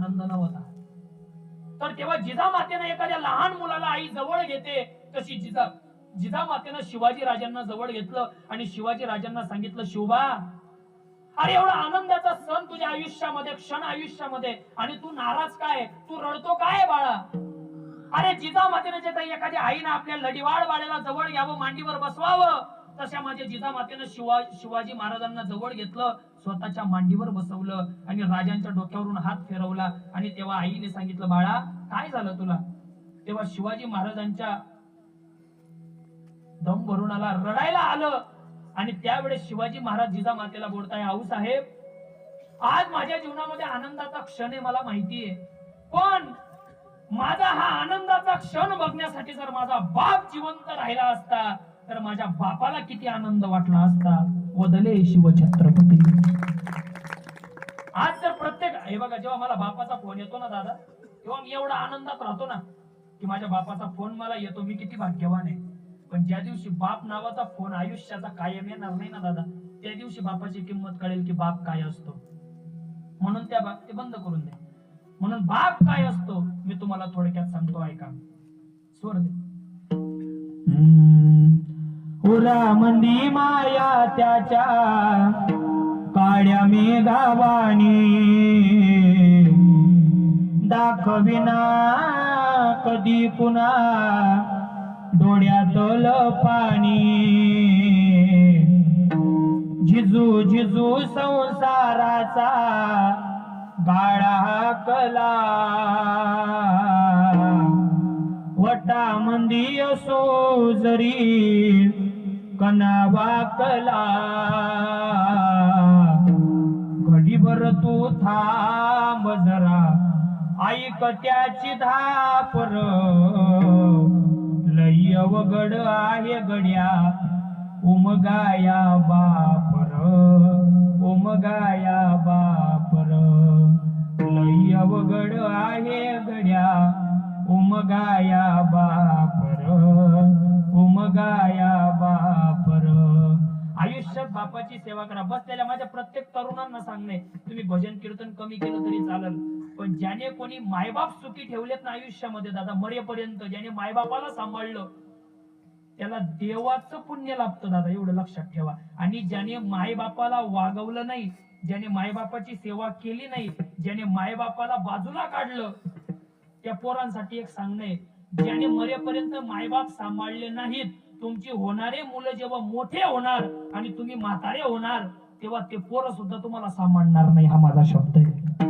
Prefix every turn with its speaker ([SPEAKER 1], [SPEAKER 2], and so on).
[SPEAKER 1] आनंद नव्हता. तर तेव्हा जिजामातेनं एखाद्या लहान मुलाला आई जवळ घेते तशी जिजामातेनं शिवाजी राजांना जवळ घेतलं आणि शिवाजी राजांना सांगितलं, शिवबा, अरे एवढा आनंदाचा सण तुझ्या आयुष्यामध्ये, क्षण आयुष्यामध्ये, आणि तू नाराज काय, तू रडतो काय बाळा? अरे जिजामातेने जे काही एखाद्या आईनं आपल्या लढीवाळ बाळाला जवळ घ्यावं, मांडीवर बसवावं, तशा माझ्या जिजामातेनं शिवाजी महाराजांना जवळ घेतलं, स्वतःच्या मांडीवर बसवलं आणि राजांच्या डोक्यावरून हात फिरवला. आणि तेव्हा आईने सांगितलं, बाळा काय झालं तुला? तेव्हा शिवाजी महाराजांच्या दम भरून आला, रडायला आलं. आणि त्यावेळेस शिवाजी महाराज जिजामातेला बोलताय, आऊसाहेब, आज माझ्या जीवनामध्ये आनंदाचा क्षण आहे, मला माहितीये, पण माझा हा आनंदाचा क्षण बघण्यासाठी जर माझा बाप जिवंत राहिला असता तर माझ्या बापाला किती आनंद वाटला असता. वदले शिवछत्रपती. आज जर प्रत्येक, हे बघा, जेव्हा मला बापाचा फोन येतो ना दादा, तेव्हा मी एवढा आनंदात राहतो ना की माझ्या बापाचा फोन मला येतो, मी किती भाग्यवान आहे. पण ज्या दिवशी बाप नावाचा फोन आयुष्याचा कायम येणार नाही ना दादा, त्या दिवशी बापाची किंमत कळेल की बाप काय असतो. म्हणून त्या बाबतीत बंद करून दे. म्हणून बाप काय असतो मी तुम्हाला थोडक्यात सांगतो, ऐका. स्वर दे. उरामंदी माया त्याच्या काळ्या मेघावाणी, दाखविना कधी पुन्हा डोळ्यातल पाणी. झिजू झिजू संसाराचा गाळा कला, वटामंदी असो जरी कनावा कला. घडीभर तू थांब जरा, ऐक त्याची धापर, लय अवघड आहे गड्या उमगाया बापर, उमगाया बापर, लय अवघड आहे गड्या उमगाया बापर, उमगाया बापर. आयुष्यात बापाची सेवा करा. बसलेल्या माझ्या प्रत्येक तरुणांना सांगणे, तुम्ही भजन कीर्तन कमी केलं तरी चालेल, पण ज्याने कोणी मायबाप सुखी ठेवलेत ना आयुष्यामध्ये दादा, मरेपर्यंत ज्याने मायबापाला सांभाळलं त्याला देवाचं पुण्य लाभतं दादा, एवढं लक्षात ठेवा. आणि ज्याने मायबापाला वागवलं नाही, ज्याने मायबापाची सेवा केली नाही, ज्याने मायबापाला बाजूला काढलं, त्या पोरांसाठी एक सांगणे, ज्याने मरेपर्यंत मायबाप सांभाळले नाहीत, तुमची होणारे मुलं जेव्हा मोठे होणार आणि तुम्ही म्हातारे होणार तेव्हा ते पोरं सुद्धा तुम्हाला सांभाळणार नाही. हा माझा शब्द आहे.